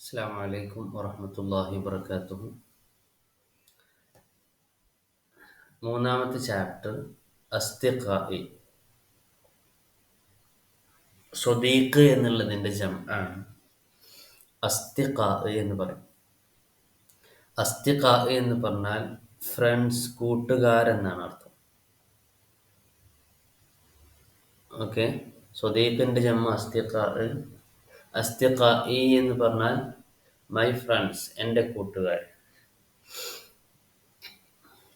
അസ്സലാമു അലൈക്കും വറഹ്മത്തുള്ളാഹി വബറകാതുഹു. മൂന്നാമത്തെ ചാപ്റ്റർ അസ്തിഖാഇ. സ്വദീഖ് എന്നുള്ളതിൻ്റെ ജംആണ് അസ്തിഖാഇ എന്ന് പറയും. അസ്തിഖാഇ എന്ന് പറഞ്ഞാൽ ഫ്രണ്ട്സ്, കൂട്ടുകാരെന്നാണ് അർത്ഥം. ഓക്കെ, സ്വദീഖിൻ്റെ ജമ്മ അസ്തിഖാഇ. അസ്തിഖാഇ എന്ന് പറഞ്ഞാൽ മൈ ഫ്രണ്ട്സ്, എൻ്റെ കൂട്ടുകാർ.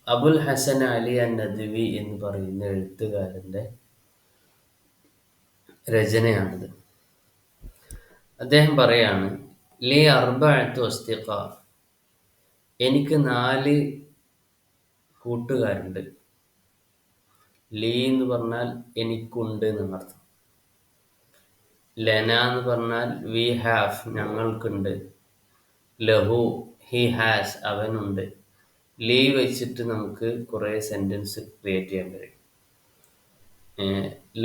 അബുൽ ഹസൻ അലി അൻ-നദ്വി എന്ന് പറയുന്ന എഴുത്തുകാരൻ്റെ രചനയാണിത്. അദ്ദേഹം പറയാണ്, ലി അർബഅത്തു അസ്തിഖാ, എനിക്ക് 4 കൂട്ടുകാരുണ്ട്. ലീ എന്ന് പറഞ്ഞാൽ എനിക്കുണ്ട് എന്നാണ് അർത്ഥം. ലന എന്ന് പറഞ്ഞാൽ വി ഹാവ്, ഞങ്ങൾക്കുണ്ട്. ലഹു, ഹി ഹാസ്, അവനുണ്ട്. ലീ വെച്ചിട്ട് നമുക്ക് കുറേ സെൻറ്റൻസ് ക്രിയേറ്റ് ചെയ്യാൻ കഴിയും.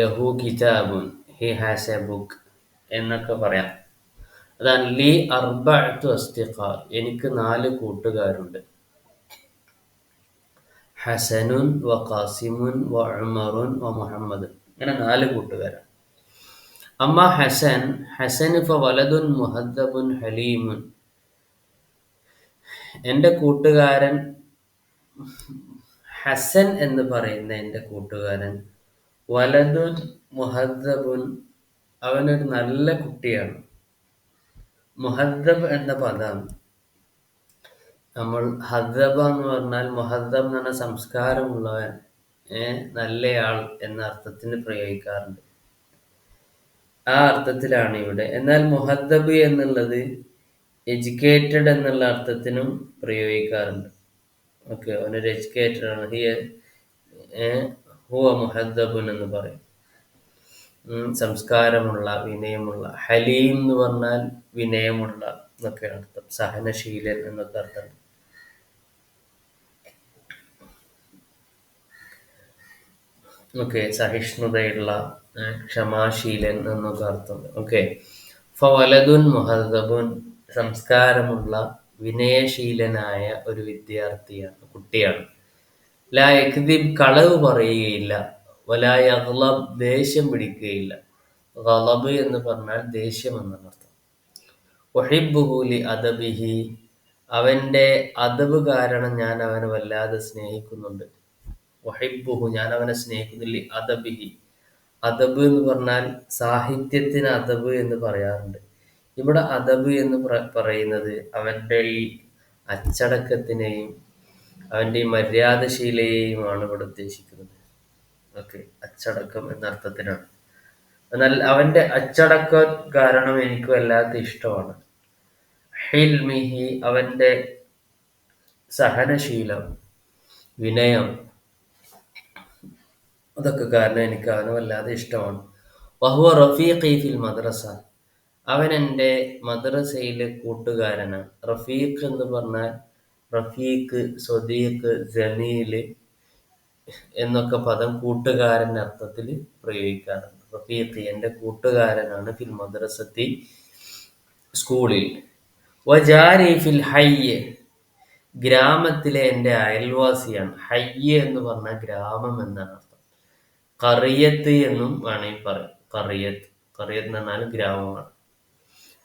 ലഹു കിതാബുൻ, ഹി ഹാസ് എ ബുക്ക് എന്നൊക്കെ പറയാം. അതാണ് ലി അർബഅത്തു അസ്തിഖാ, എനിക്ക് 4 കൂട്ടുകാരുണ്ട്. ഹസനുൻ വ ഖാസിമുൻ വ ഉമറുൻ വ മുഹമ്മദ്, ഇങ്ങനെ 4 കൂട്ടുകാരാണ്. അമ്മ ഹസൻ, ഹസൻ ഫ വലദുൻ മുഹദ്ദബുൻ ഹലീമുൻ, എൻ്റെ കൂട്ടുകാരൻ ഹസൻ എന്ന് പറയുന്ന എൻ്റെ കൂട്ടുകാരൻ വലദുൻ മുഹദ്ദബുൻ, അവനൊരു നല്ല കുട്ടിയാണ്. മുഹദ്ദബ് എന്ന പദം നമ്മൾ ഹദ്ദബ എന്ന് പറഞ്ഞാൽ, മുഹദ്ദബ് എന്ന് പറഞ്ഞാൽ സംസ്കാരമുള്ളവൻ, നല്ലയാൾ എന്ന അർത്ഥത്തിന് പ്രയോഗിക്കാറുണ്ട്. ആ അർത്ഥത്തിലാണ് ഇവിടെ. എന്നാൽ മുഹദ്ദബ് എന്നുള്ളത് എഡ്യൂക്കേറ്റഡ് എന്നുള്ള അർത്ഥത്തിനും പ്രയോഗിക്കാറുണ്ട്. ഓക്കെ, അവനൊരു എഡ്യൂക്കേറ്റഡ് ആണ്. ഹുവ മുഹദ്ദബുൻ എന്ന് പറയും. സംസ്കാരമുള്ള, വിനയമുള്ള. ഹലീം എന്ന് പറഞ്ഞാൽ വിനയമുള്ള എന്നൊക്കെ അർത്ഥം. സഹനശീലൻ എന്നൊക്കെ അർത്ഥം. ഓക്കെ, സഹിഷ്ണുതയുള്ള, ക്ഷമാശീലൻ എന്നൊക്കെ അർത്ഥം. ഓക്കെ, ഫവലദുൻ മുഹദ്ദബുൻ, സംസ്കാരമുള്ള, വിനയശീലനായ ഒരു വിദ്യാർത്ഥിയാണ്, കുട്ടിയാണ്. ലാ യക്ദിബ്, കളവ് പറയുകയില്ല. വലാ യഗ്ളബ്, ദേഷ്യം പിടിക്കുകയില്ല. ഗളബ് എന്ന് പറഞ്ഞാൽ ദേഷ്യം എന്നാണ് അർത്ഥം. ഉഹിബ്ബുഹു ലി അദബിഹി, അവൻ്റെ അദബ് കാരണം ഞാൻ അവനെ വല്ലാതെ സ്നേഹിക്കുന്നുണ്ട്. ഉഹിബ്ബുഹു, ഞാൻ അവനെ സ്നേഹിക്കുന്നു. ലി അദബിഹി, അദബ് എന്ന് പറഞ്ഞാൽ സാഹിത്യത്തിന് അദബ് എന്ന് പറയാറുണ്ട്. ഇവിടെ അദബ് എന്ന് പറയുന്നത് അവൻ്റെ ഈ അച്ചടക്കത്തിനെയും അവൻ്റെ ഈ മര്യാദശീലയെയുമാണ് ഇവിടെ ഉദ്ദേശിക്കുന്നത്. ഓക്കെ, അച്ചടക്കം എന്ന അർത്ഥത്തിനാണ്. എന്നാൽ അവൻ്റെ അച്ചടക്കം കാരണം എനിക്ക് വല്ലാത്ത ഇഷ്ടമാണ്. ഹിൽമിഹി, അവൻ്റെ സഹനശീലം, വിനയം, അതൊക്കെ കാരണം എനിക്ക് അവനെ വല്ലാതെ ഇഷ്ടമാണ്. വഹുവ റഫീഖി ഫിൽ മദ്രസ, അവൻ എൻ്റെ മദ്രസയിലെ കൂട്ടുകാരനാണ്. റഫീഖ് എന്ന് പറഞ്ഞാൽ റഫീഖ്, സ്വദീഖ്, ജമീല് എന്നൊക്കെ പദം കൂട്ടുകാരൻ്റെ അർത്ഥത്തിൽ പ്രയോഗിക്കാറുണ്ട്. റഫീഖ്, എൻ്റെ കൂട്ടുകാരനാണ്. ഫിൽ മദ്രസത്തി, സ്കൂളിൽ. വജാരി ഫിൽ ഹയ്യ്, ഗ്രാമത്തിലെ എൻ്റെ അയൽവാസിയാണ്. ഹയ്യ് എന്ന് പറഞ്ഞാൽ ഗ്രാമം എന്നാണ് അർത്ഥം. ഖറിയത്ത് എന്നും വേണമെങ്കിൽ പറയും. ഖറിയത്ത് എന്ന് പറഞ്ഞാൽ ഗ്രാമമാണ്.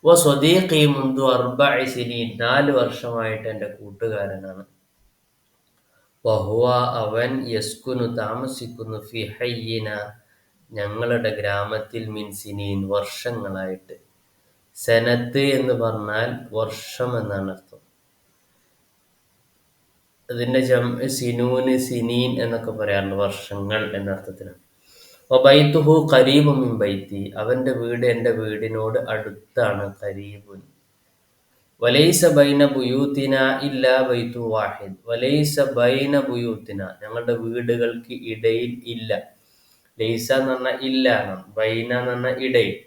വ സ്വദീഖി മുൻദു 4 സിനീൻ, 4 വർഷമായിട്ട് എൻ്റെ കൂട്ടുകാരനാണ്. വഹുവ, അവൻ യസ്കുനു, താമസിക്കുന്നു. ഫി ഹയ്യിന, ഞങ്ങളുടെ ഗ്രാമത്തിൽ. മിൻ സിനീൻ, വർഷങ്ങളായിട്ട്. സനത്ത് എന്ന് പറഞ്ഞാൽ വർഷം എന്നാണ് അർത്ഥം. അതിൻ്റെ സിനൂന്, സിനീൻ എന്നൊക്കെ പറയാറുണ്ട്, വർഷങ്ങൾ എന്ന അർത്ഥത്തിലാണ്. വബൈതുഹു ഖരീബു മിൻ ബൈത്തി, അവൻ്റെ വീട് എൻ്റെ വീടിനോട് അടുത്താണ്. ഖരീബുൻ. വലൈസ ബൈന ബുയൂത്തിന ഇല്ലാ ബൈതു വാഹിദ്, വലൈസ ബൈന ബുയൂത്തിന, ഞങ്ങളുടെ വീടുകൾക്ക് ഇടയിൽ ഇല്ല. ലൈസ എന്ന് പറഞ്ഞാൽ ഇല്ല, ബൈന എന്ന് പറഞ്ഞാൽ ഇടയിൽ,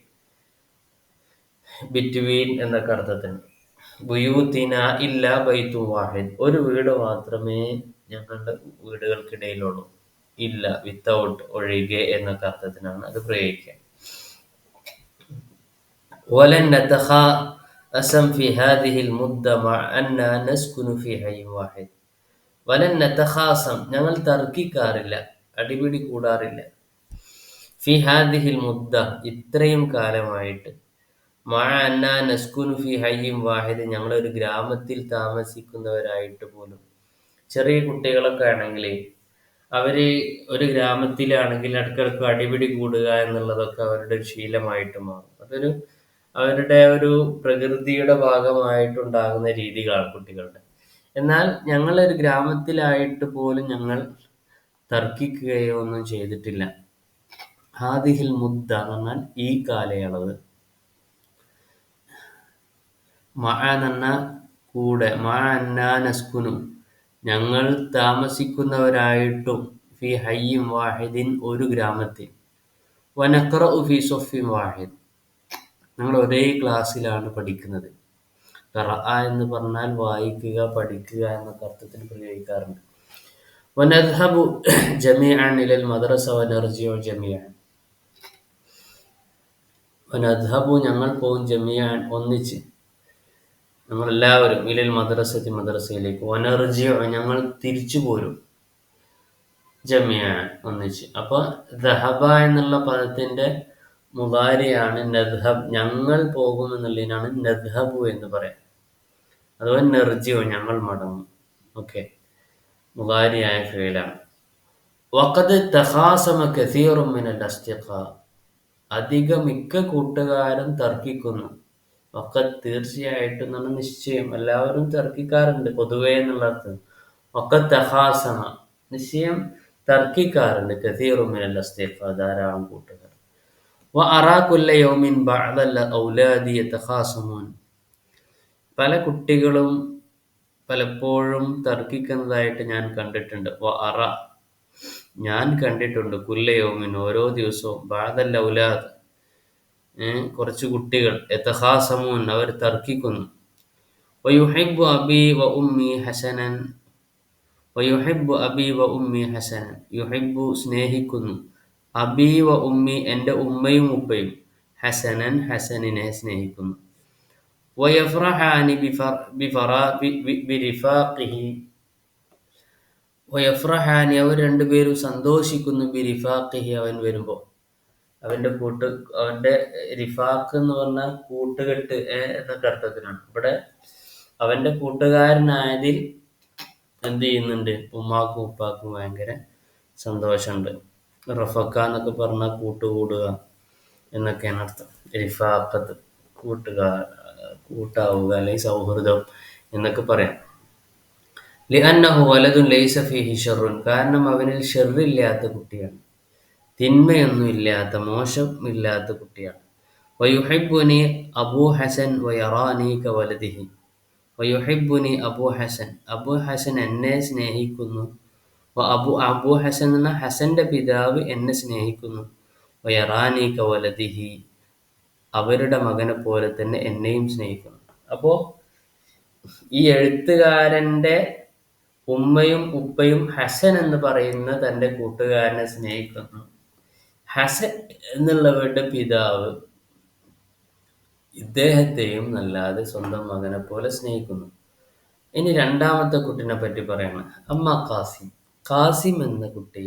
ബിറ്റ്വീൻ എന്നൊക്കെ അർത്ഥത്തിന്. ബുയൂത്തിന ഇല്ലാ ബൈതു വാഹിദ്, ഒരു വീട് മാത്രമേ ഞങ്ങളുടെ വീടുകൾക്കിടയിലുള്ളൂ. ഇല്ല, വിത്തൗട്ട്, ഒഴികെ എന്നൊക്കെ അർത്ഥത്തിനാണ് അത് പ്രയോഗിക്കുക. വലൻ അസം ഫി ഹാദിഹിൽ മുദ്ദ മഅ അന്ന നസ്കുനു ഫി ഹയ്യിൻ വാഹിദ് വലൻ നതഖാസം ഞങ്ങൾ തർക്കിക്കാറില്ല, അടിപിടി കൂടാറില്ല. ഫി ഹാദിഹിൽ മുദ്ദ ഇത്രയും കാലമായിട്ട്, മഅ അന്നാ നസ്കുനു ഫി ഹയ്യിൻ വാഹിദ് ഞങ്ങളൊരു ഗ്രാമത്തിൽ താമസിക്കുന്നവരായിട്ട് പോലും. ചെറിയ കുട്ടികളൊക്കെ ആണെങ്കിൽ അവര് ഒരു ഗ്രാമത്തിലാണെങ്കിൽ ഇടയ്ക്കിടയ്ക്ക് അടിപിടി കൂടുക എന്നുള്ളതൊക്കെ അവരുടെ ഒരു ശീലമായിട്ട് മാറും. അതൊരു അവരുടെ ഒരു പ്രകൃതിയുടെ ഭാഗമായിട്ടുണ്ടാകുന്ന രീതികളാണ് കുട്ടികളുടെ. എന്നാൽ ഞങ്ങളൊരു ഗ്രാമത്തിലായിട്ട് പോലും ഞങ്ങൾ തർക്കിക്കുകയോ ഒന്നും ചെയ്തിട്ടില്ല. ഹാദിഹിൽ മുദ്ദ എന്ന് പറഞ്ഞാൽ ഈ കാലയളവ്, മഅ എന്ന് പറഞ്ഞാൽ കൂടെ, മഅ അന്നാ നസ്കുനു ഞങ്ങൾ താമസിക്കുന്നവരായിട്ടും, ഫി ഹയ്യിൻ വാഹിദിൻ ഒരു ഗ്രാമത്തിൽ, വനഖറഉ ഫി സൊഫിൻ വാഹിദ് ഞങ്ങൾ ഒരേ ക്ലാസ്സിലാണ് പഠിക്കുന്നത്. ഖറഅ എന്ന് പറഞ്ഞാൽ വായിക്കുക, പഠിക്കുക എന്നൊക്കെ അർത്ഥത്തിൽ പ്രയോഗിക്കാറുണ്ട്. വനദ്ഹബു ജമീഅൻ ഇലൽ മദ്രസ വനർജിഉ ജമീഅൻ വനദ്ഹബു ഞങ്ങൾ പോകും, ജമീഅൻ ഒന്നിച്ച്, ഞങ്ങളെല്ലാവരും, ഇലൽ മദ്രസത്തി മദ്രസയിലേക്ക്, വനർജിഉ ഞങ്ങൾ തിരിച്ചു പോരും, ജമീഅൻ ഒന്നിച്ച്. അപ്പോൾ ദഹബ എന്നുള്ള പദത്തിന്റെ മുദാരിയാണ് നദ്ഹബ്, ഞങ്ങൾ പോകും എന്നുള്ളതിനാണ് നദ്ഹബു എന്ന് പറയാം. അഥവാ നെർജിയോ ഞങ്ങൾ മടങ്ങും. ഓക്കെ, മുദാരിയായ ഫിഅലാണ്. വഖദ് തഖാസമ കസീറും മിനൽ അസ്തിഖാ മിക്ക കൂട്ടുകാരും തർക്കിക്കുന്നു. വഖദ് തീർച്ചയായിട്ടും എന്നാണ് നിശ്ചയം, എല്ലാവരും തർക്കിക്കാറുണ്ട് പൊതുവേ എന്നുള്ള അർത്ഥം. വഖദ് തഖാസമ നിശ്ചയം തർക്കിക്കാറുണ്ട്, കസീറും മിനൽ അസ്തിഖാ ധാരാളം കൂട്ടുകാർ. വഅറാ കുല്ല യൗമിൻ ബഅദൽ ഔലാദി യതഖാസമൂൻ പല കുട്ടികളും പലപ്പോഴും തർക്കിക്കുന്നതായിട്ട് ഞാൻ കണ്ടിട്ടുണ്ട്. വഅറ ഞാൻ കണ്ടിട്ടുണ്ട്, കുല്ല യൗമിൻ ഓരോ ദിവസവും, ബഅദൽ ഔലാദ് കുറച്ച് കുട്ടികൾ, യതഖാസമൂൻ അവർ തർക്കിക്കുന്നു. വയുഹിബ്ബു അബീ വ ഉമ്മി ഹസനൻ വയുഹിബ്ബു അബീ വ ഉമ്മി ഹസനൻ യുഹിബ്ബു സ്നേഹിക്കുന്നു, അബീ വ ഉമ്മി എൻ്റെ ഉമ്മയും ഉപ്പയും, ഹസനൻ ഹസനിനെ സ്നേഹിക്കുന്നു. വയഫ്റഹാനി ബിരിഫാഖിഹി വയഫ്റഹാനി അവർ രണ്ടുപേരും സന്തോഷിക്കുന്നു, ബിരിഫാഖിഹി അവൻ വരുമ്പോൾ, അവന്റെ റിഫാഖ് എന്ന് പറഞ്ഞാൽ കൂട്ടുകെട്ട് എന്നൊക്കെ അർത്ഥത്തിനാണ്. ഇവിടെ അവന്റെ കൂട്ടുകാരനായതിൽ എന്ത് ചെയ്യുന്നുണ്ട്, ഉമ്മാക്കും ഉപ്പാക്കും ഭയങ്കര സന്തോഷമുണ്ട്. റഫക്ക എന്നൊക്കെ പറഞ്ഞാൽ കൂട്ടുകൂടുക എന്നൊക്കെയാണ് അർത്ഥം. റിഫാഖത്ത് കൂട്ടാവുക അല്ലെങ്കിൽ സൗഹൃദം എന്നൊക്കെ പറയാം. ലിഅന്നഹു വലദുൻ ലൈസ ഫീഹി ഷർറുൻ കാരണം അവനിൽ ഷർറില്ലാത്ത കുട്ടിയാണ്, തിന്മയൊന്നുമില്ലാത്ത, മോശമില്ലാത്ത കുട്ടിയാണ്. വയുഹിബ്ബുനി അബൂ ഹസൻ വയറാനി കവലദിഹി വയുഹിബ്ബുനി അബൂ ഹസൻ എന്നെ സ്നേഹിക്കുന്നു. അബൂ ഹസൻ എന്ന ഹസന്റെ പിതാവ് എന്നെ സ്നേഹിക്കുന്നു. വയറാനി കവലദിഹി അവരുടെ മകനെ പോലെ തന്നെ എന്നെയും സ്നേഹിക്കുന്നു. അപ്പോ ഈ എഴുത്തുകാരന്റെ ഉമ്മയും ഉപ്പയും ഹസൻ എന്ന് പറയുന്ന തൻ്റെ കൂട്ടുകാരനെ സ്നേഹിക്കുന്നു. ഹസൻ എന്നുള്ളവരുടെ പിതാവ് ഇദ്ദേഹത്തെയും നല്ലാതെ സ്വന്തം മകനെ പോലെ സ്നേഹിക്കുന്നു. ഇനി രണ്ടാമത്തെ കുട്ടിനെ പറ്റി പറയണം. അമ്മ കാസിം എന്ന കുട്ടി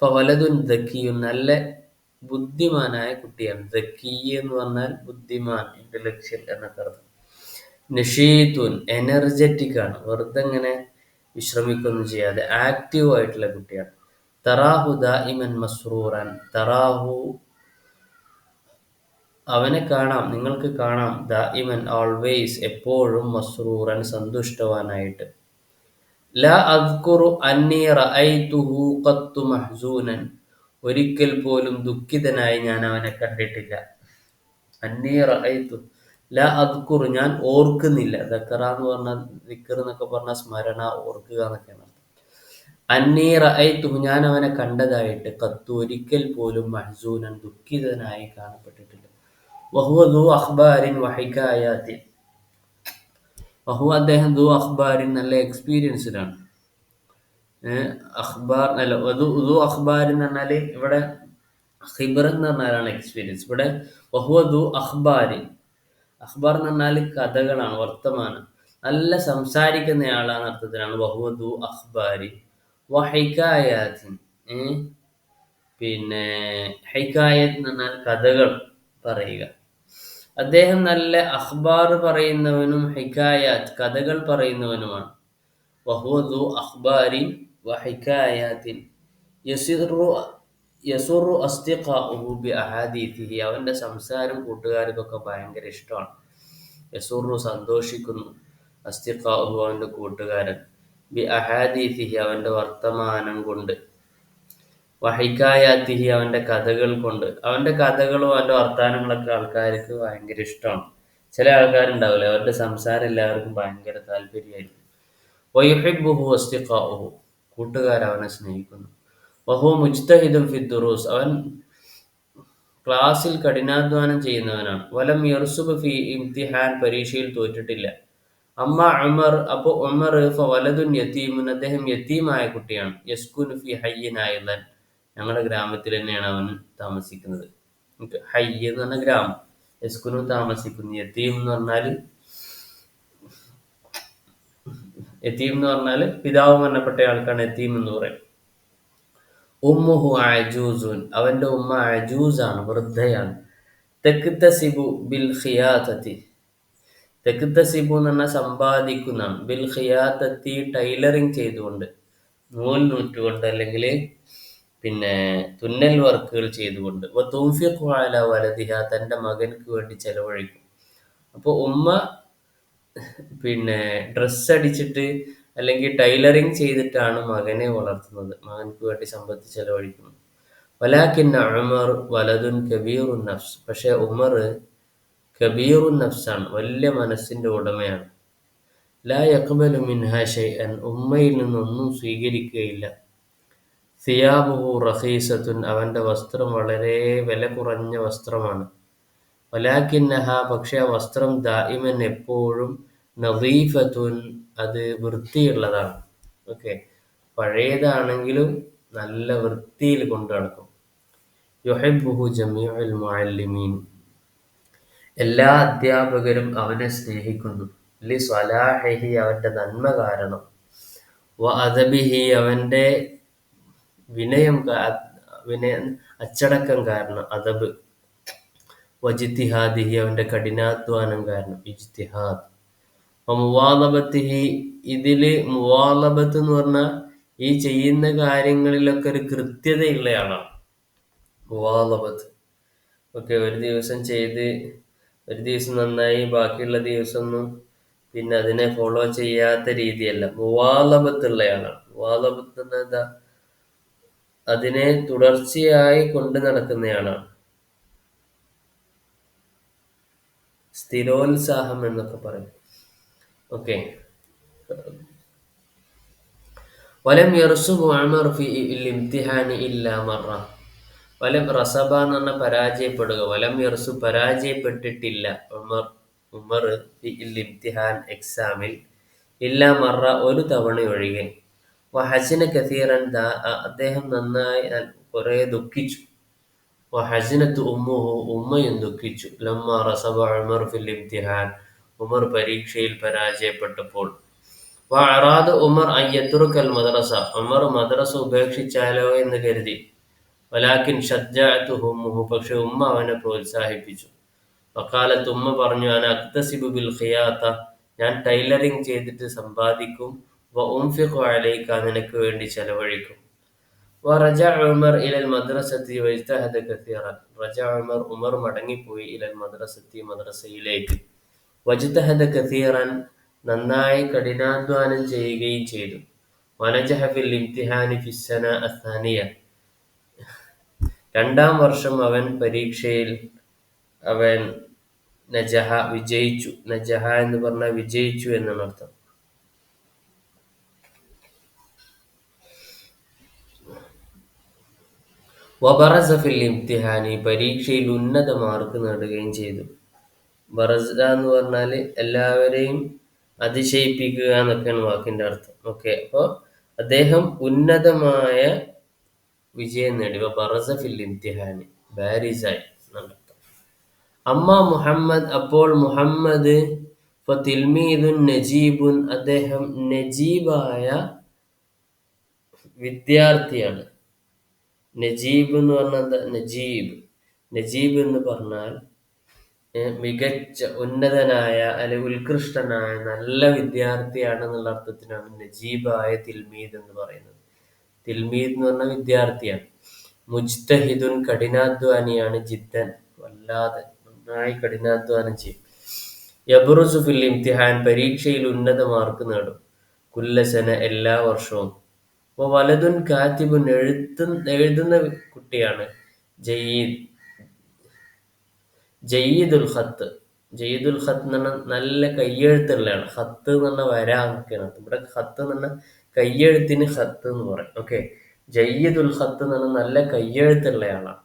വലതുൻ ദക്കിയും നല്ല ബുദ്ധിമാനായ കുട്ടിയാണ്. ദക്കി എന്ന് പറഞ്ഞാൽ ബുദ്ധിമാൻ, ഇന്റലക്ച്വൽ എന്നൊക്കെ അർത്ഥം. നഷീത്തുൻ എനർജറ്റിക് ആണ്, വെറുതെ ഇങ്ങനെ വിശ്രമിക്കൊന്നും ചെയ്യാതെ ആക്റ്റീവ് ആയിട്ടുള്ള കുട്ടിയാണ്. തറാഹു ദാഇമൻ മസ്റൂറൻ തറാഹു അവനെ കാണാം, നിങ്ങൾക്ക് കാണാം, ദാഇമൻ ഓൾവേസ് എപ്പോഴും, മസ്റൂറൻ സന്തുഷ്ടവാനായിട്ട്. ലാ അദ്കുറു അന്നി റഅയ്തുഹു ഖത്തു മഹ്സൂനൻ ഒരിക്കൽ പോലും ദുഃഖിതനായി ഞാൻ അവനെ കണ്ടിട്ടില്ല. അന്നി റഅയ്തു ലാ അദ്കുറു ഞാൻ ഓർക്കുന്നില്ല. ദക്കറ എന്ന് പറഞ്ഞാൽ ദിക്ർ എന്നൊക്കെ പറഞ്ഞാൽ സ്മരണ, ഓർക്കുക എന്നൊക്കെയാണ്. അന്നി റഅയ്തുഹു ഞാൻ അവനെ കണ്ടതായിട്ട്, ഖത്തു ഒരിക്കൽ പോലും, മഹ്സൂനൻ ദുഃഖിതനായി കാണപ്പെട്ടിട്ടില്ല. വഹുവ ദു അഖ്ബാരിൻ വഹികായാത്തിൻ വഹുവ അദ്ദേഹം ദു അഖ്ബാരിൻ നല്ല എക്സ്പീരിയൻസ്ഡ് ആണ്. അഖ്ബാർ അല്ല, ദു അഖ്ബാരിൻ എന്ന് പറഞ്ഞാൽ ഇവിടെ ഖിബ്ർ എന്ന് പറഞ്ഞാലാണ് എക്സ്പീരിയൻസ്. ഇവിടെ വഹുവ ദു അഖ്ബാരിൻ അഖ്ബാർ എന്ന് പറഞ്ഞാൽ കഥകളാണ്, വർത്തമാനം. നല്ല സംസാരിക്കുന്നയാളാണ് അർത്ഥത്തിലാണ് വഹുവ അഖ്ബാരി വഹിക്കായാത്തിൻ. പിന്നെ ഹൈക്കായത്ത് എന്ന് പറഞ്ഞാൽ കഥകൾ പറയുക. അദ്ദേഹം നല്ല അഖ്ബാർ പറയുന്നവനും ഹിക്കായാത്ത് കഥകൾ പറയുന്നവനുമാണ്. വഹുവ അഖ്ബാരിൻ വഹിക്കായാത്തിൻ യസിറു യസുറു അസ്തിഖാഉഹു ബി അഹാദീഥിഹി. അവന്റെ സംസാരം കൂട്ടുകാർക്കൊക്കെ ഭയങ്കര ഇഷ്ടമാണ്. യസുറു സന്തോഷിക്കുന്നു, അസ്തിഖാഉഹു അവന്റെ കൂട്ടുകാരൻ, ബി അഹാദീഥിഹി അവന്റെ വർത്തമാനം കൊണ്ട്, വഹിക്കായാത്തിഹി അവന്റെ കഥകൾ കൊണ്ട്. അവന്റെ കഥകളും അവന്റെ വർത്തമാനങ്ങളൊക്കെ ആൾക്കാർക്ക് ഭയങ്കര ഇഷ്ടമാണ്. ചില ആൾക്കാരുണ്ടാവില്ല, അവരുടെ സംസാരം എല്ലാവർക്കും ഭയങ്കര താല്പര്യമായിരിക്കും. വയുഹിബ്ബുഹു അസ്തിഖാഉഹു കൂട്ടുകാർ അവനെ സ്നേഹിക്കുന്നു. വഹുവ മുജ്തഹിദുൻ ഫി ദുറൂസ് അവൻ ക്ലാസ്സിൽ കഠിനാധ്വാനം ചെയ്യുന്നവനാണ്. വലം യർസുബ് ഫി ഇംതിഹാൻ പരീക്ഷയിൽ തോറ്റിട്ടില്ല. അമ്മ ഉമർ അപ്പോൾ ഉമർ വലതുൻ യതീമുൻ അദ്ദേഹം യതീമായ കുട്ടിയാണ്. യസ്കുനു ഫി ഹയ്യിൻ അയ്ളൻ ഞങ്ങളുടെ ഗ്രാമത്തിൽ തന്നെയാണ് അവൻ താമസിക്കുന്നത്. ഹയ്യ് എന്ന് പറഞ്ഞ ഗ്രാമം, യസ്കുനു താമസിക്കുന്നു. യതീം എന്ന് പറഞ്ഞാൽ പിതാവ് മരണപ്പെട്ട ആൾക്കാണ് യതീം എന്ന് പറയും. ഉമ്മുഹു അജൂസുൻ അവന്റെ ഉമ്മ അജൂസാണ്, വൃദ്ധയാണ്. തെക്തസിബു ബിൽ ഖിയാതത്തി തെക്തസിബു എന്ന് പറഞ്ഞാൽ സമ്പാദിക്കുന്നതാണ്. ബിൽ ഖിയാതത്തി ടൈലറിങ് ചെയ്തുകൊണ്ട്, നൂൽ നൂറ്റുകൊണ്ട്, അല്ലെങ്കിൽ പിന്നെ തുന്നൽ വർക്കുകൾ ചെയ്തുകൊണ്ട്. തുൻഫിഖു അലാ വലദിഹ തൻ്റെ മകൻക്ക് വേണ്ടി ചെലവഴിക്കും. അപ്പോൾ ഉമ്മ പിന്നെ ഡ്രസ്സ് അടിച്ചിട്ട് അല്ലെങ്കിൽ ടൈലറിങ് ചെയ്തിട്ടാണ് മകനെ വളർത്തുന്നത്, മകൻക്ക് വേണ്ടി സമ്പത്ത് ചെലവഴിക്കുന്നു. വലാകിന്ന ഉമർ വലതുൻ കബീറുൻ നഫ്സ് പക്ഷേ ഉമർ കബീറുൻ നഫ്സാണ്, വലിയ മനസ്സിന്റെ ഉടമയാണ്. ലാ യഖ്ബലു മിൻഹാ ഷൈഅൻ ഉമ്മയിൽ നിന്നൊന്നും സ്വീകരിക്കുകയില്ല. സിയാബുഹു റഖീസത്തുൻ അവന്റെ വസ്ത്രം വളരെ വില കുറഞ്ഞ വസ്ത്രമാണ്. വലാകിന്നഹ പക്ഷെ ആ വസ്ത്രം ദായിമൻ എപ്പോഴും നദീഫത്തുൻ അത് വൃത്തിയുള്ളതാണ്. ഓക്കെ, പഴയതാണെങ്കിലും നല്ല വൃത്തിയിൽ കൊണ്ടു നടക്കും. യുഹിബ്ബുഹു ജമീഉൽ മുഅല്ലിമീൻ എല്ലാ അധ്യാപകരും അവനെ സ്നേഹിക്കുന്നു. ലി സ്വലാഹിഹി അവന്റെ നന്മ കാരണം, വ അദബിഹി അവന്റെ വിനയം അച്ചടക്കം കാരണം, അദബ്, വജിത്തിഹാദിഹി അവന്റെ കഠിനാധ്വാനം കാരണം, ഇജ്തിഹാദ്. മുവാലബത്തിഹി ഇതില് മുവാലബത്ത് എന്ന് പറഞ്ഞാൽ ഈ ചെയ്യുന്ന കാര്യങ്ങളിലൊക്കെ ഒരു കൃത്യതയുള്ളയാളാണ്. മുവാലബത്ത് ഓക്കെ, ഒരു ദിവസം ചെയ്ത് ഒരു ദിവസം നന്നായി ബാക്കിയുള്ള ദിവസമൊന്നും പിന്നെ അതിനെ ഫോളോ ചെയ്യാത്ത രീതിയല്ല. മുവാലബത്തുള്ളയാളാണ്. മുവാലബത്ത് എന്ന എന്താ, അതിനെ തുടർച്ചയായി കൊണ്ടു നടക്കുന്നയാളാണ്. സ്ഥിരോത്സാഹം എന്നൊക്കെ പറയും. ഓക്കെ, വലം യർസുബ് ഉമർ ഫി ഇംതിഹാനി ഇല്ലാ മറ വലം റസബ എന്ന് പറഞ്ഞാൽ പരാജയപ്പെടുക. വലം യർസു പരാജയപ്പെട്ടിട്ടില്ല ഉമർ ഫി ഇംതിഹാൻ എക്സാമിൽ ഇല്ലാ മറ ഒരു തവണ ഒഴികെ. വഹസിന കസീറൻ അദ്ദേഹം നന്നായി കുറെ ദുഃഖിച്ചു. വഹസിനത്ത് ഉമ്മുഹു ഉമ്മയും ദുഃഖിച്ചു. ലമ്മ റസബ ഉമർ ഫിൽ ഇംതിഹാൻ ഉമർ പരീക്ഷയിൽ പരാജയപ്പെട്ടപ്പോൾ. വഅറാദ ഉമർ അൻ യത്രുക്കൽ മദ്രസ ഉമർ മദ്രസ ഉപേക്ഷിച്ചാലോ എന്ന് കരുതി. വലാകിൻ ഷജ്ജഅതുഹു ഉമ്മുഹു പക്ഷെ ഉമ്മ അവനെ പ്രോത്സാഹിപ്പിച്ചു. വഖാലത്ത് ഉമ്മ പറഞ്ഞു, അന അക്തസിബു ബിൽ ഖിയാത ഞാൻ ടൈലറിങ് ചെയ്തിട്ട് സമ്പാദിക്കും. വ ഉൻഫിഖു അലൈക നിനക്ക് വേണ്ടി ചെലവഴിക്കും. വറജഅ ഉമർ ഇലൽ മദ്രസത്തി വജ്തഹദ കസീറൻ റജഅ ഉമർ മടങ്ങിപ്പോയി ഇലൽ മദ്രസത്തി മദ്രസയിലേക്ക്. വജ്തഹദ കസീറൻ നന്നായി കഠിനാധ്വാനം ചെയ്യുകയും ചെയ്തു. വനജഹ ഫിൽ ഇംതിഹാനി ഫിസ്സന അസ്സാനിയ രണ്ടാം വർഷം അവൻ പരീക്ഷയിൽ അവൻ നജഹ വിജയിച്ചു. നജഹ എന്ന് പറഞ്ഞാൽ വിജയിച്ചു എന്നാണ് അർത്ഥം. വബറസ ഫിൽ ഇംതിഹാനി പരീക്ഷയിൽ ഉന്നത മാർക്ക് നേടുകയും ചെയ്തു. ബറസ എന്ന് പറഞ്ഞാൽ എല്ലാവരെയും അതിശയിപ്പിക്കുക എന്നൊക്കെയാണ് വാക്കിന്റെ അർത്ഥം. ഓക്കെ, അപ്പോൾ അദ്ദേഹം ഉന്നതമായ വിജയം നേടി. ബറസ ഫിൽ ഇംതിഹാനി ബാരിസായി എന്നർത്ഥം. അമ്മ മുഹമ്മദ്, അപ്പോൾ മുഹമ്മദ്, ഫതിൽമീദുൻ നജീബുൻ, അദ്ദേഹം നജീബായ വിദ്യാർത്ഥിയാണ്. നജീബ് എന്ന് പറഞ്ഞാൽ എന്താ? നജീബ്, നജീബ് എന്ന് പറഞ്ഞാൽ മികച്ച, ഉന്നതനായ, അല്ലെങ്കിൽ ഉത്കൃഷ്ടനായ നല്ല വിദ്യാർത്ഥിയാണ് എന്നുള്ള അർത്ഥത്തിനാണ് നജീബായ തിൽമീദ് എന്ന് പറയുന്നത്. തിൽമീദ് എന്ന് പറഞ്ഞ വിദ്യാർത്ഥിയാണ്. മുജ്തഹിദുൻ, കഠിനാധ്വാനിയാണ്. ജിദ്ദൻ, വല്ലാതെ നന്നായി കഠിനാധ്വാനം ചെയ്യും. യബ്റുസു ഫിൽ ഇംതിഹാൻ, പരീക്ഷയിൽ ഉന്നത മാർക്ക് നേടും. കുല്ലസന, എല്ലാ വർഷവും. അപ്പോൾ വലതുൻ കാത്തിബുൻ, എഴുതുന്ന കുട്ടിയാണ്. ജയ്യീദ്, ജയ്യിദുൽ ഖത്ത്, ജയ്യിദുൽ ഖത്ത് എന്ന് പറഞ്ഞാൽ നല്ല കയ്യെഴുത്തുള്ളതാണ്. ഖത്ത് എന്ന് പറഞ്ഞാൽ വര എന്നൊക്കെയാണ്. ഇവിടെ ഖത്ത് എന്ന് പറഞ്ഞാൽ കയ്യെഴുത്തിന് ഖത്ത് എന്ന് പറയും. ഓക്കെ. ജയ്യിദുൽ ഖത്ത് എന്ന് പറഞ്ഞാൽ നല്ല കയ്യെഴുത്തുള്ളയാളാണ്.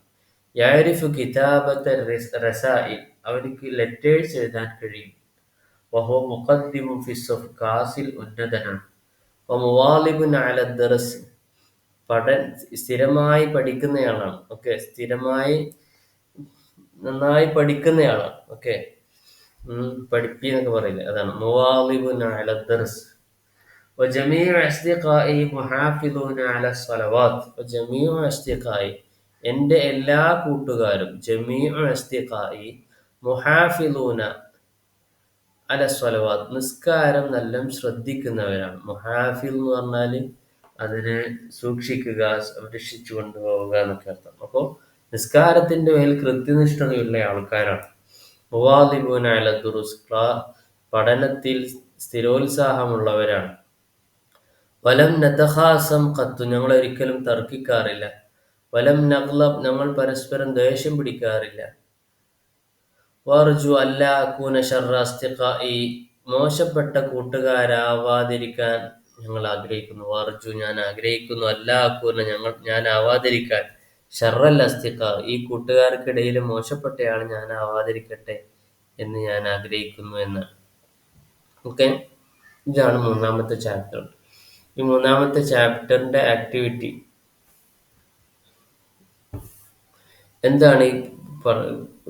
യാരിഫു കിതാബത്തെ റസായിൽ, അവർക്ക് ലെറ്റേഴ്സ് എഴുതാൻ കഴിയും. വഹോ മുഖദ്ദിമു ഫിസ്സഫ്, ക്ലാസിൽ ഉന്നതനാണ്. മുവാലിബുൻ അല ദർസ്, സ്ഥിരമായി പഠിക്കുന്നയാളാണ്. ഓക്കെ, സ്ഥിരമായി നന്നായി പഠിക്കുന്നയാളാണ്. ഓക്കെ, പഠിപ്പി എന്നൊക്കെ പറയില്ലേ, അതാണ് മുവാലിബുൻ അല ദർസ്. وجميع أصدقائي محافظون على الصلوات. وجميع أصدقائي, എൻ്റെ എല്ലാ കൂട്ടുകാരും, ജമീഉ അസ്തിഖായി, മുഹാഫിളൂന അല സ്വലവാത്ത്, നിസ്കാരം നല്ല ശ്രദ്ധിക്കുന്നവരാണ്. മുഹാഫിൽ എന്ന് പറഞ്ഞാൽ അതിനെ സൂക്ഷിക്കുക, സംരക്ഷിച്ചു കൊണ്ടുപോവുക എന്നൊക്കെ അർത്ഥം. അപ്പോൾ നിസ്കാരത്തിന്റെ മേൽ കൃത്യനിഷ്ഠതയുള്ള ആൾക്കാരാണ്. മുവാദിബൂന അല ദുറുസ്, പഠനത്തിൽ സ്ഥിരോത്സാഹമുള്ളവരാണ്. വലം നതഖാസം ഖത്തു, ഞങ്ങൾ ഒരിക്കലും തർക്കിക്കാറില്ല. വലം നഗ്ലബ്, ഞങ്ങൾ പരസ്പരം ദേഷ്യം പിടിക്കാറില്ല. വർജു അല്ലാ അകൂന ശർറ അസ്തിഖാഇ, മോശപ്പെട്ട കൂട്ടുകാരാവാതിരിക്കാൻ ഞങ്ങൾ ആഗ്രഹിക്കുന്നു. വർജു, ഞാൻ ആഗ്രഹിക്കുന്നു, അല്ലാ അകൂന, ഞാൻ ആവാതിരിക്കാൻ, ഷർറൽ അസ്തിഖ, ഈ കൂട്ടുകാർക്കിടയിൽ മോശപ്പെട്ടയാൾ ഞാൻ ആവാതിരിക്കട്ടെ എന്ന് ഞാൻ ആഗ്രഹിക്കുന്നു എന്നാണ്. ഓക്കെ, ഇതാണ് മൂന്നാമത്തെ ചാപ്റ്റർ. ഈ മൂന്നാമത്തെ ചാപ്റ്ററിന്റെ ആക്ടിവിറ്റി എന്താണ്?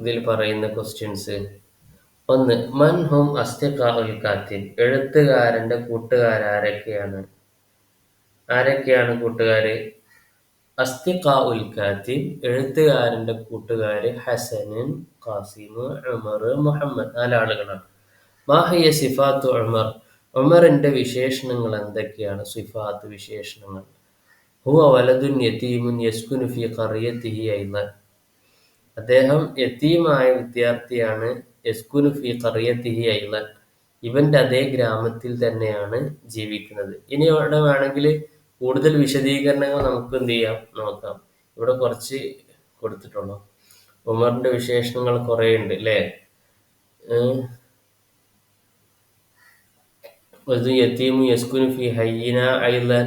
ഇതിൽ പറയുന്ന ക്വസ്റ്റ്യൻസ്: ഒന്ന്, മൻ ഹും അസ്തിഖാഉൽ കാത്തിബ്, എഴുത്തുകാരന്റെ കൂട്ടുകാരാരൊക്കെയാണ്? ആരൊക്കെയാണ് കൂട്ടുകാര്? അസ്തിഖാഉൽ കാത്തിബ്, എഴുത്തുകാരന്റെ കൂട്ടുകാര് ഹസനുൻ, ഖാസിമ്, ഉമർ, മുഹമ്മദ്, 4 ആളുകളാണ്. മാഹിയ സിഫാത്തു ഉമർ, ഉമറിന്റെ വിശേഷണങ്ങൾ എന്തൊക്കെയാണ്? സിഫാത്ത്, വിശേഷണങ്ങൾ. ഹുവ വലദുൻ യതീമുൻ യസ്കുനു ഫീ ഖറിയതിഹി അയ്ളൻ, അദ്ദേഹം യതീമായ വിദ്യാർത്ഥിയാണ്. യസ്കുനു ഫീ ഖറിയതിഹി അയ്ളൻ, ഇവന്റെ അതേ ഗ്രാമത്തിൽ തന്നെയാണ് ജീവിക്കുന്നത്. ഇനി ഇവിടെ വേണമെങ്കിൽ കൂടുതൽ വിശദീകരണങ്ങൾ നമുക്ക് എന്ത് ചെയ്യാം, നോക്കാം. ഇവിടെ കുറച്ച് കൊടുത്തിട്ടുള്ളൂ. ഉമറിന്റെ വിശേഷണങ്ങൾ കുറെ ഉണ്ട് അല്ലേ. യതീമു യസ്കുനു ഫി ഹയ്യിന അയ്ളൻ,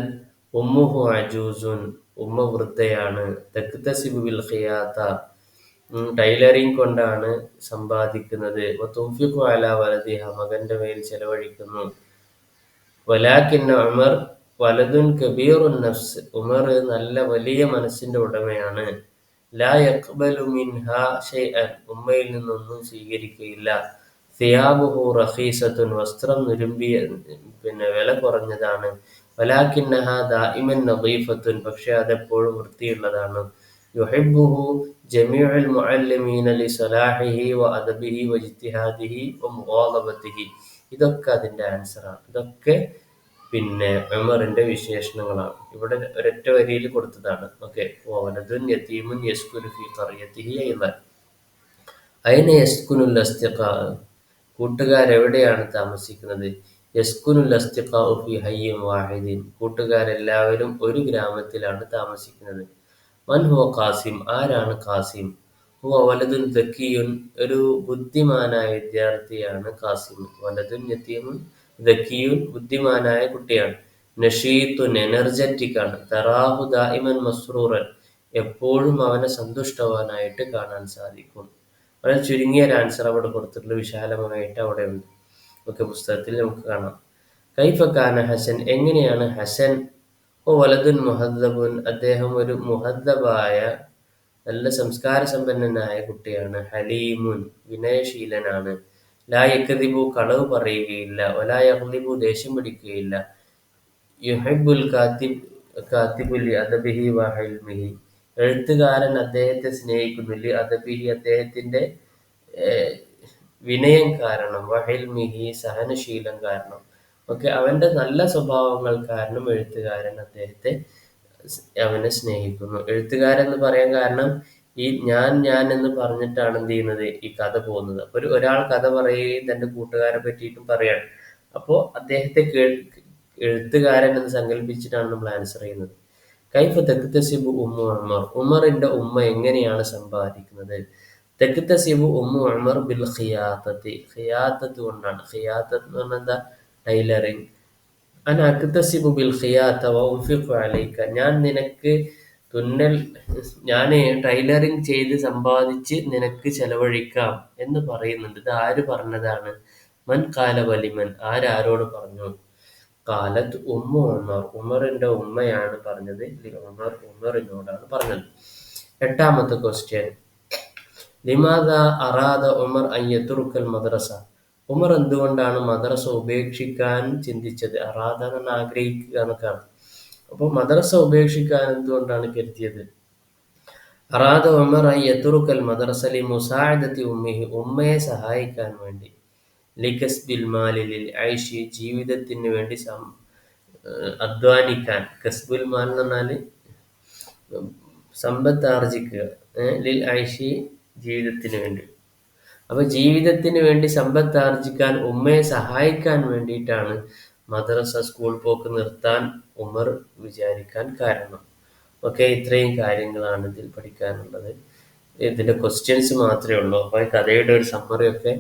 ഉമ്മുഹു അജൂസുൻ, ഉമ്മ വൃദ്ധയാണ്. തക്തസിബു ബിൽ ഖിയാത, ടൈലറിംഗ് കൊണ്ടാണ് സമ്പാദിക്കുന്നത്. വതുൻഫിഖു അലാ വലദിഹ, മകന്റെ മേൽ ചെലവഴിക്കുന്നു. വലാകിന്ന ഉമർ വലദുൻ കബീറുൻ നഫ്സ്, ഉമർ നല്ല വലിയ മനസ്സിന്റെ ഉടമയാണ്. ലാ യഖ്ബലു മിൻഹാ ഷൈഅൻ, ഉമ്മയിൽ നിന്നൊന്നും സ്വീകരിക്കുകയില്ല. സിയാബുഹു റഖീസത്തുൻ, വസ്ത്രം വില കുറഞ്ഞതാണ്. വലാകിന്നഹ ദായിമൻ നദീഫത്തുൻ, പക്ഷെ അതെപ്പോഴും വൃത്തിയുള്ളതാണ്. യുഹിബ്ബുഹു ജമീഉൽ മുഅല്ലിമീന ലിസലാഹിഹി വഅദബിഹി വഇജ്തിഹാദിഹി വമുഗാളബതിഹി. ഇതൊക്കെ അതിന്റെ ആൻസറാണ്. ഇതൊക്കെ ഉമറിന്റെ വിശേഷണങ്ങളാണ്. ഇവിടെ ഒരൊറ്റ വരിയിൽ കൊടുത്തതാണ്. ഓക്കെ, വലദുൻ യതീമുൻ യസ്കുനു ഫീ ഖറിയതിഹി അയ്ളൻ. അയ്ന യസ്കുനുൽ അസ്തിഖാ, കൂട്ടുകാരെവിടെയാണ് താമസിക്കുന്നത്? യസ്കുനുൽ അസ്തിഖാഉ ഫീ ഹയ്യിൻ വാഹിദിൻ, കൂട്ടുകാരെല്ലാവരും ഒരു ഗ്രാമത്തിലാണ് താമസിക്കുന്നത്. മൻ ഹുവ ഖാസിം, ആരാണ് ഖാസിം? ഹുവ വലദുൻ ദക്കിയുൻ, ഒരു ബുദ്ധിമാനായ വിദ്യാർത്ഥിയാണ് ഖാസിം. വലദുൻ യതീമുൻ ദക്കിയുൻ, ബുദ്ധിമാനായ കുട്ടിയാണ്. നഷീത്തുൻ, എനർജറ്റിക് ആണ്. തറാഹു ദായിമൻ മസ്റൂറൻ, എപ്പോഴും അവനെ സന്തുഷ്ടവാനായിട്ട് കാണാൻ സാധിക്കും. വളരെ ചുരുങ്ങിയ ഒരു ആൻസർ അവിടെ കൊടുത്തിട്ടുള്ള, വിശാലമായിട്ട് അവിടെ ഉണ്ട്. ഒക്കെ പുസ്തകത്തിൽ നമുക്ക് കാണാം. കൈഫ കാന ഹസൻ, എങ്ങനെയാണ് ഹസൻ? ഓ വലദുൻ മുഹദ്ദബുൻ, അദ്ദേഹം ഒരു മുഹദ്ദബായ നല്ല സംസ്കാര സമ്പന്നനായ കുട്ടിയാണ്. ഹലീമുൻ, വിനയശീലനാണ്. ലാ യക്ദിബു, കളവ് പറയുകയില്ല. വലാ യഗ്ലിബു, ദേഷ്യം പിടിക്കുകയില്ല. യുഹിബ്ബുൽ കാത്തിബു ലി അദബിഹി വ ഹിൽമിഹി, എഴുത്തുകാരൻ അദ്ദേഹത്തെ സ്നേഹിക്കുന്നു. ലി അദബിഹി, അദ്ദേഹത്തിന്റെ ഏഹ്, വിനയം കാരണം. വ ഹിൽമിഹി, സഹനശീലം കാരണം. ഓക്കെ, അവന്റെ നല്ല സ്വഭാവങ്ങൾ കാരണം എഴുത്തുകാരൻ അദ്ദേഹത്തെ അവനെ സ്നേഹിക്കുന്നു. എഴുത്തുകാരൻ എന്ന് പറയാൻ കാരണം ഈ ഞാൻ എന്ന് പറഞ്ഞിട്ടാണ് എന്ത് ചെയ്യുന്നത്, ഈ കഥ പോകുന്നത്. അപ്പൊ ഒരാൾ കഥ പറയുകയും തന്റെ കൂട്ടുകാരെ പറ്റിയിട്ടും പറയാണ്. അപ്പോ അദ്ദേഹത്തെ എഴുത്തുകാരൻ എന്ന് സങ്കല്പിച്ചിട്ടാണ് നമ്മൾ ആൻസർ ചെയ്യുന്നത്. കൈഫ തെക്തസിബു ഉമ്മു ഉമർ, ഉമറിന്റെ ഉമ്മ എങ്ങനെയാണ് സമ്പാദിക്കുന്നത്? തെക്തസിബു ഉമ്മു ഉമർ ബിൽ ഖിയാത്തത്തി, ഖിയാത്തത്ത് കൊണ്ടാണ്. ഖിയാത്തത്ത് എന്ന് പറഞ്ഞാൽ എന്താ? ടൈലറിങ്. അന അക്തസിബു ബിൽ ഖിയാത്ത വ ഉൻഫിഖു അലൈക, ഞാൻ നിനക്ക് തുന്നൽ, ഞാൻ ടൈലറിങ് ചെയ്ത് സമ്പാദിച്ച് നിനക്ക് ചെലവഴിക്കാം എന്ന് പറയുന്നുണ്ട്. ഇത് ആര് പറഞ്ഞതാണ്? മൻ കാല വലിമൻ, ആരോട് പറഞ്ഞു? കാലത്ത് ഉമ്മു ഉമർ, ഉമറിന്റെ ഉമ്മയാണ് പറഞ്ഞത്. ഉമർ, ഉമറിനോടാണ് പറഞ്ഞത്. എട്ടാമത്തെ ക്വസ്റ്റ്യൻ, ലിമാദ അറാദ ഉമർ അൻ യത്രുക്കൽ മദ്രസ, ഉമർ എന്തുകൊണ്ടാണ് മദ്രസ ഉപേക്ഷിക്കാൻ ചിന്തിച്ചത്? അറാദ എന്ന് ആഗ്രഹിക്കുക എന്നൊക്കെയാണ്. അപ്പൊ മദ്രസ ഉപേക്ഷിക്കാൻ എന്തുകൊണ്ടാണ് കരുതിയത്? അറാദ ഉമർ അൻ യത്രുക്കൽ മദ്രസ ലി മുസാഅദത്തി ഉമ്മിഹി, ഉമ്മയെ സഹായിക്കാൻ വേണ്ടി. ലികസ്ബിൽ മാലി ലിൽ ഐഷി, ജീവിതത്തിന് വേണ്ടി അധ്വാനിക്കാൻ. കസ്ബുൽ മാൽ എന്ന് പറഞ്ഞാല് സമ്പത്ത് ആർജിക്കുക. ലിൽ ഐഷി, ജീവിതത്തിന് വേണ്ടി. അപ്പൊ ജീവിതത്തിന് വേണ്ടി സമ്പത്ത് ആർജിക്കാൻ, ഉമ്മയെ സഹായിക്കാൻ വേണ്ടിയിട്ടാണ് മദ്രസ, സ്കൂൾ പോക്ക് നിർത്താൻ ഉമർ വിചാരിക്കാൻ കാരണം. ഓക്കെ, ഇത്രയും കാര്യങ്ങളാണ് ഇതിൽ പഠിക്കാനുള്ളത്. ഇതിന്റെ ക്വസ്റ്റ്യൻസ് മാത്രമേ ഉള്ളൂ. അപ്പൊ കഥയുടെ ഒരു സമ്മറി ഒക്കെ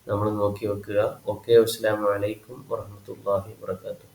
നമ്മൾ നോക്കി വെക്കുക. ഓക്കെ, അസ്സലാമു അലൈക്കും വറഹ്മത്തുള്ളാഹി വബറകാതുഹു.